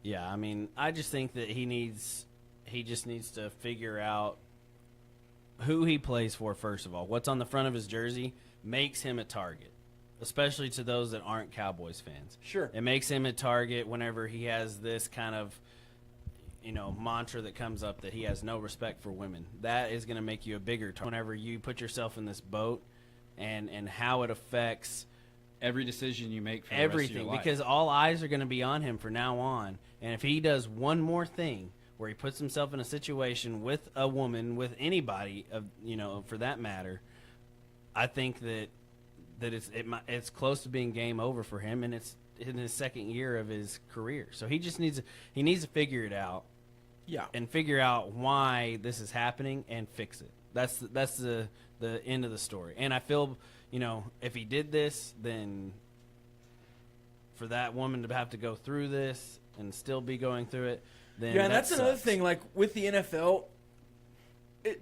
Yeah, I mean, I just think that he just needs to figure out who he plays for, first of all. What's on the front of his jersey makes him a target, especially to those that aren't Cowboys fans. Sure. It makes him a target whenever he has this kind of, mantra that comes up that he has no respect for women. That is going to make you a bigger target whenever you put yourself in this boat and how it affects every decision you make for everything, the rest of your life. because all eyes are going to be on him from now on. And if he does one more thing where he puts himself in a situation with a woman, with anybody, for that matter, I think that it's close to being game over for him, and it's in his second year of his career. So he just needs to figure it out, and figure out why this is happening and fix it. That's the end of the story. And I feel, if he did this, then for that woman to have to go through this and still be going through it, then and that's another thing. Like with the NFL,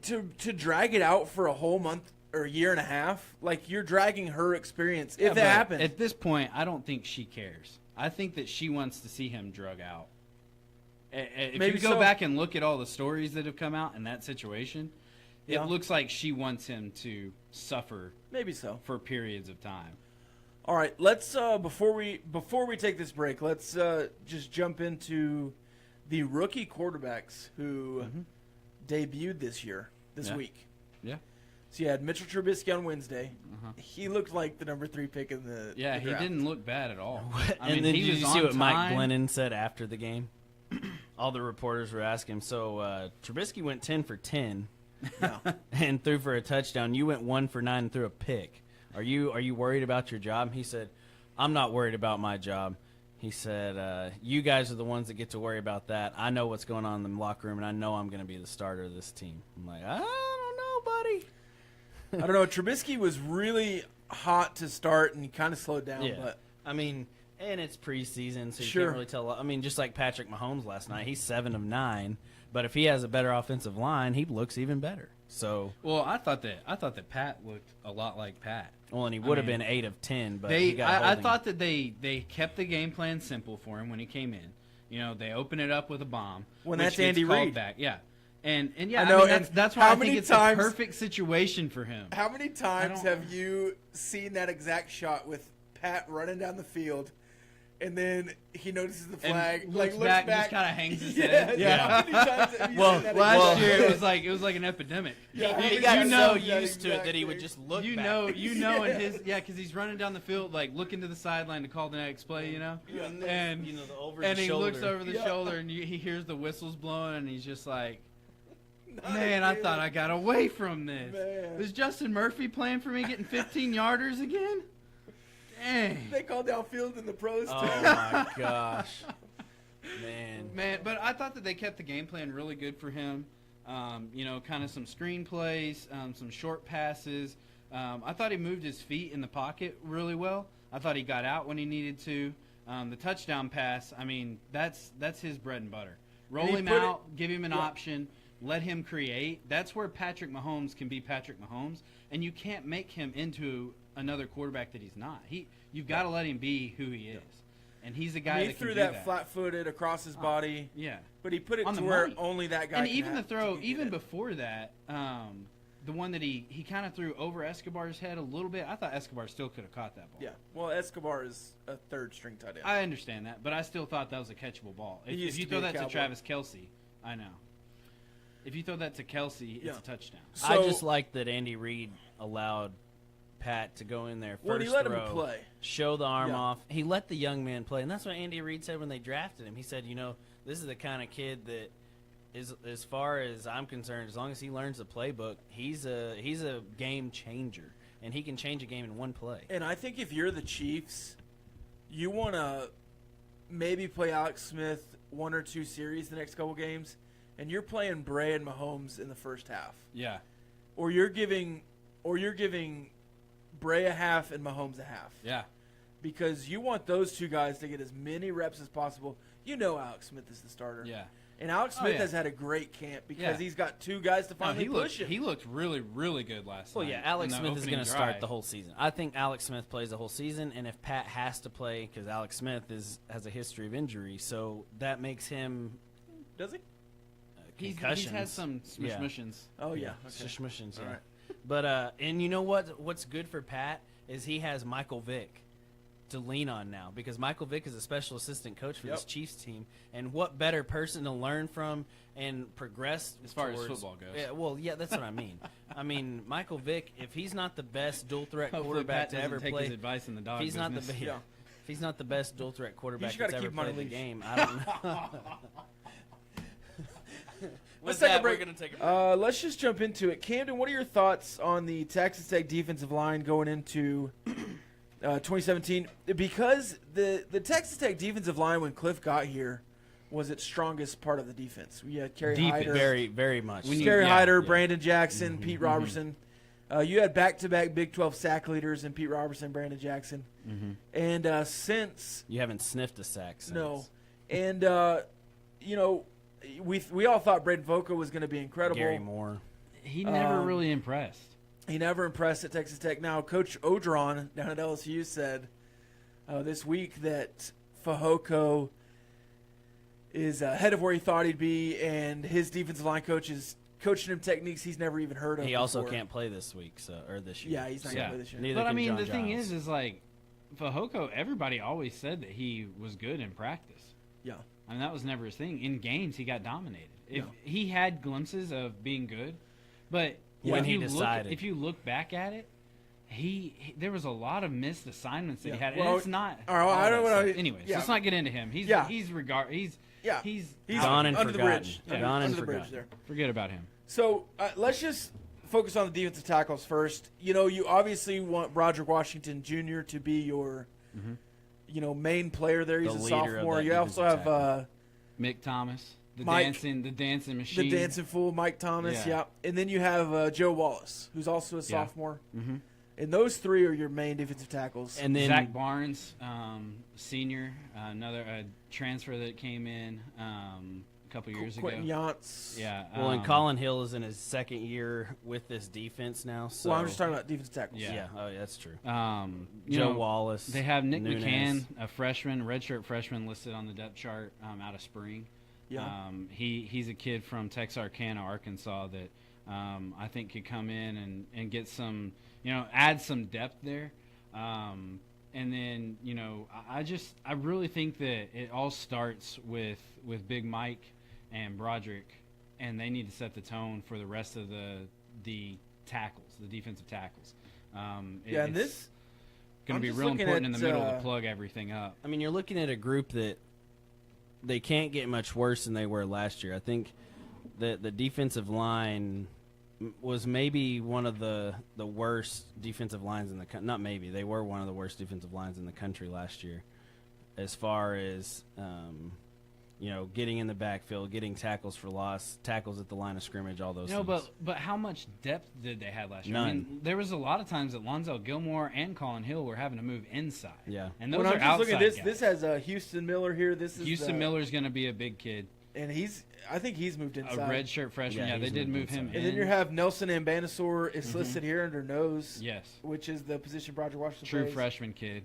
to drag it out for a whole month or a year and a half, like you're dragging her experience. If that happens, at this point, I don't think she cares. I think that she wants to see him drug out. If you go back and look at all the stories that have come out in that situation, it looks like she wants him to suffer. Maybe so for periods of time. All right, let's before we take this break, let's just jump into the rookie quarterbacks who debuted this week. Yeah. So you had Mitchell Trubisky on Wednesday. He looked like the number 3 pick in the draft. He didn't look bad at all. Then did you see what Mike Glennon said after the game? All the reporters were asking him, so Trubisky went 10 for 10 and threw for a touchdown. You went 1 for 9 and threw a pick. Are you worried about your job? He said, I'm not worried about my job. He said, you guys are the ones that get to worry about that. I know what's going on in the locker room, and I know I'm going to be the starter of this team. I'm like, I don't know, buddy. I don't know. Trubisky was really hot to start, and he kind of slowed down. Yeah. But I mean, and it's preseason, so you can't really tell. I mean, just like Patrick Mahomes last night, he's 7 of 9. But if he has a better offensive line, he looks even better. So, well, I thought that Pat looked a lot like Pat. Well, and he would have been 8 of 10, but I thought that they kept the game plan simple for him when he came in. They open it up with a bomb. When that's Andy Reid. Back. Yeah. And yeah, I know, that's why I think it's a perfect situation for him. How many times have you seen that exact shot with Pat running down the field, and then he notices the flag, and looks back, and just kind of hangs his head. Yeah. How many times have you seen that? Last year it was like an epidemic. Yeah, he got so used to it that he would just look back. In his because he's running down the field, like looking to the sideline to call the next play, and he looks over the shoulder and he hears the whistles blowing, and he's just like, man, I thought I got away from this. Man. Is Justin Murphy playing for me, getting 15-yarders again? Dang. They called downfield in the pros, too. Oh, my gosh. Man, but I thought that they kept the game plan really good for him. Kind of some screen plays, some short passes. I thought he moved his feet in the pocket really well. I thought he got out when he needed to. The touchdown pass, I mean, that's his bread and butter. Roll him out, give him an option. Let him create. That's where Patrick Mahomes can be Patrick Mahomes, and you can't make him into another quarterback that he's not. You've got to let him be who he is, and he's a guy that can do that. He threw that flat-footed across his body. Yeah, but he put it to where only that guy. And even the throw, even before that, the one that he kind of threw over Escobar's head a little bit. I thought Escobar still could have caught that ball. Yeah, well, Escobar is a third-string tight end. I understand that, but I still thought that was a catchable ball. If you throw that to Travis Kelce, I know. If you throw that to Kelce, it's a touchdown. So, I just like that Andy Reid allowed Pat to go in there first he let him play. Show the arm off. He let the young man play, and that's what Andy Reid said when they drafted him. He said, this is the kind of kid that is, as far as I'm concerned, as long as he learns the playbook, he's a game changer, and he can change a game in one play. And I think if you're the Chiefs, you want to maybe play Alex Smith 1 or 2 series the next couple games, and you're playing Bray and Mahomes in the first half. Yeah. Or you're giving Bray a half and Mahomes a half. Yeah. because you want those two guys to get as many reps as possible. You know Alex Smith is the starter. Yeah. And Alex Smith has had a great camp because he's got two guys to finally push him. He looked really, really good last night. Well, yeah, Alex Smith is going to start the whole season. I think Alex Smith plays the whole season, and if Pat has to play, because Alex Smith has a history of injury, so that makes him. Does he? He's had some smishmissions. Oh, yeah. Okay. Smishmissions, yeah. All right. But, and you know what's good for Pat is he has Michael Vick to lean on now, because Michael Vick is a special assistant coach for this Chiefs team, and what better person to learn from and progress as far towards, as football goes. Yeah, well, yeah, that's what I mean. I mean, Michael Vick, if he's not the best dual threat quarterback to ever take play, his advice in the dog if he's not business. if he's not the best dual threat quarterback gotta that's keep ever him on a played the leash. game, I don't know. Let's take a break. We're gonna take a break. Let's just jump into it. Camden, what are your thoughts on the Texas Tech defensive line going into 2017? Because the Texas Tech defensive line, when Cliff got here, was its strongest part of the defense. We had Kerry Hyder, very, very much. Kerry Hyder, Brandon Jackson, Pete Robertson. You had back-to-back Big 12 sack leaders in Pete Robertson, Brandon Jackson. And since you haven't sniffed a sack since. No, and you know, we all thought Braden Voca was going to be incredible. Gary Moore. He never really impressed. He never impressed at Texas Tech. Now, Coach Odron down at LSU said this week that Fehoko is ahead of where he thought he'd be, and his defensive line coach is coaching him techniques he's never even heard of. He also before. can't play this week, or this year. Yeah, he's not going to play this year. Neither but I can mean, John the thing Giles. is like Fehoko. Everybody always said that he was good in practice. Yeah. I mean, that was never his thing. In games, he got dominated. He had glimpses of being good, but when he decided, if you look back at it, there was a lot of missed assignments that he had. Well, and it's not. I don't know. Anyways, let's not get into him. He's gone and under forgotten. the bridge. Gone and under the bridge forgotten. there. Forget about him. So let's just focus on the defensive tackles first. You know, you obviously want Broderick Washington Jr. to be your, main player there. He's The a leader of sophomore. that You also have Mick Thomas, the Mike- dancing machine, the dancing fool, Mike Thomas. Yeah. And then you have Joe Wallace, who's also a sophomore. Mm-hmm. And those three are your main defensive tackles. And then Zach Barnes, senior, another transfer that came in a couple years Quentin ago. Yance. Yeah. Well, and Colin Hill is in his second year with this defense now. So Well, I'm just talking about defensive tackles. Yeah. Oh, yeah, that's true. Joe Wallace. They have Nick Nunez. McCann, a freshman, redshirt freshman, listed on the depth chart out of spring. Yeah. He's a kid from Texarkana, Arkansas that I think could come in and get some, add some depth there. And then, I really think that it all starts with Big Mike and Broderick, and they need to set the tone for the rest of the tackles, the defensive tackles. And this going to be real important in the middle to plug everything up. I mean, you're looking at a group that they can't get much worse than they were last year. I think that the defensive line was maybe one of the worst defensive lines in the country. Not maybe. They were one of the worst defensive lines in the country last year as far as, getting in the backfield, getting tackles for loss, tackles at the line of scrimmage, all those things. But how much depth did they have last year? None. I mean, there was a lot of times that Lonzo Gilmore and Colin Hill were having to move inside. Yeah. And those When are I'm just looking outside at this, guys. this has Houston Miller here. This is Houston Miller's going to be a big kid. And I think he's moved A inside. redshirt freshman. Yeah, Yeah, they he's did moved move him inside. And in. then you have Nelson Ambanasaur is listed here under nose. Yes. Which is the position Broderick Washington True plays. freshman kid.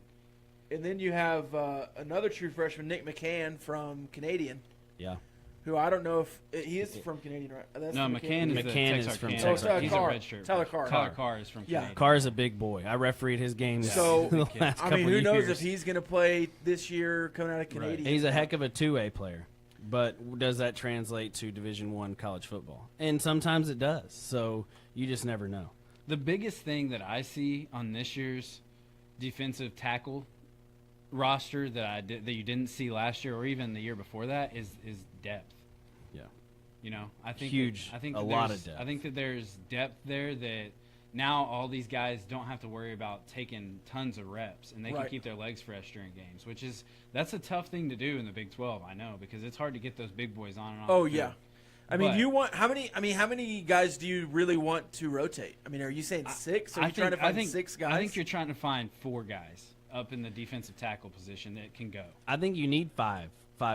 And then you have another true freshman, Nick McCann from Canadian, Yeah. who I don't know if he is from Canadian, right? That's No, from McCann is McCann is the from Texarkana. Texarkana. He's Carr. a redshirt. Tyler freshman. Carr. Tyler Carr is from Yeah. Canadian. Carr's a big boy. I refereed his games So, the last I couple mean, who knows years. if he's going to play this year coming out of Canadian. He's a heck of a two-way player, but does that translate to Division I college football? And sometimes it does. So you just never know. The biggest thing that I see on this year's defensive tackle roster that you didn't see last year or even the year before that is depth. Yeah. I think Huge. I think A that lot there's- of depth. I think that there's depth there that now all these guys don't have to worry about taking tons of reps, and they can Right. keep their legs fresh during games, that's a tough thing to do in the Big 12. I know, because it's hard to get those big boys on and off. Oh, the field. yeah. I mean, But- you want how many guys do you really want to rotate? I mean, are you saying six? Are you trying to find six guys? I think you're trying to find 4 guys up in the defensive tackle position that can go. I think you need 5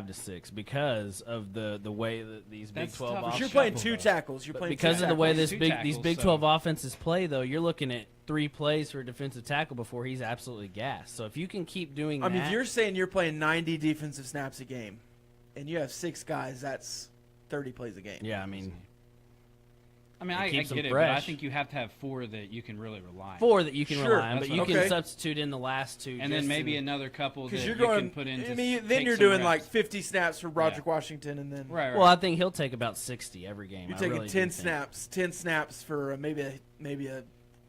to 6 because of the way that these Big That's 12 tough. But offenses you're playing Shuffle, two though. tackles. You're But playing because two of the way tackles. this Two these tackles, Big so- 12 offenses play, though, you're looking at 3 plays for a defensive tackle before he's absolutely gassed. So if you can keep doing I that, mean, if you're saying you're playing 90 defensive snaps a game, and you have 6 guys, that's 30 plays a game. yeah, I mean, I mean, It I keeps them get it, but I fresh. think you have to have 4 that you can really rely on. 4 that you can Sure, rely on, that's but you what can I'm- Okay. substitute in the last 2. And just then maybe to- another couple that Because you you're going, can put in to I mean, then take you're some doing like reps. 50 snaps for Broderick Washington, and then Right. Well, I think he'll take about 60 every game. you're I taking really do 10 think. snaps, 10 snaps for maybe a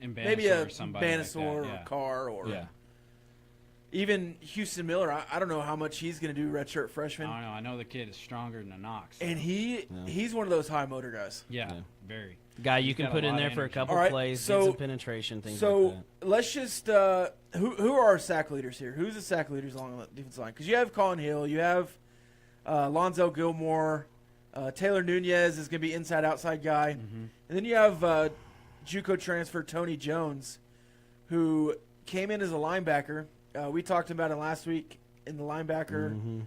And maybe a or somebody Banisaur like that, or Carr or Yeah. even Houston Miller. I don't know how much he's going to do redshirt freshman, I don't know. I know the kid is stronger than a Knox. and Yeah. he's one of those high motor guys. yeah, Yeah. very. Guy you He's can got a put in lot there of for a energy. couple All right, plays, so- get some penetration, things So like that. let's just who are our sack leaders here? Who's the sack leaders along the defensive line? Because you have Colin Hill, you have Lonzo Gilmore, Taylor Nunez is going to be inside outside guy, Mm-hmm. and then you have JUCO transfer Tony Jones, who came in as a linebacker. We talked about it last week in the linebacker. Mhm.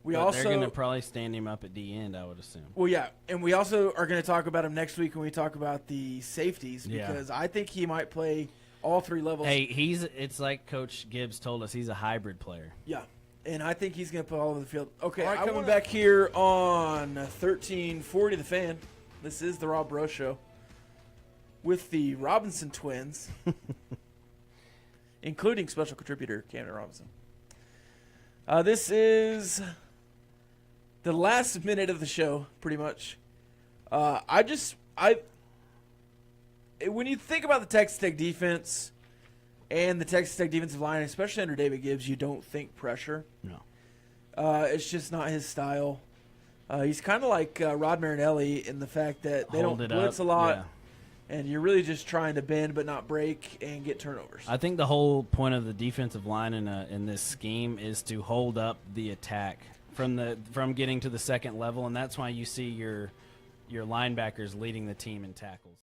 We But also they're going to probably stand him up at the end, I would assume. well, yeah, and we also are going to talk about him next week when we talk about the safeties Yeah. because I think he might play all 3 levels. Hey, it's like Coach Gibbs told us, he's a hybrid player. Yeah, and I think he's going to put all over the field. Okay, All right, coming coming back here on 1340 The Fan. This is the Rob Bro Show with the Robinson twins, including special contributor Camden Robinson. This is the last minute of the show, pretty much. When you think about the Texas Tech defense and the Texas Tech defensive line, especially under David Gibbs, you don't think pressure. No. It's just not his style. He's kind of like Rod Marinelli in the fact that they Hold don't it blitz up, a lot, yeah. and you're really just trying to bend but not break and get turnovers. I think the whole point of the defensive line in this scheme is to hold up the attack from getting to the second level, and that's why you see your linebackers leading the team in tackles.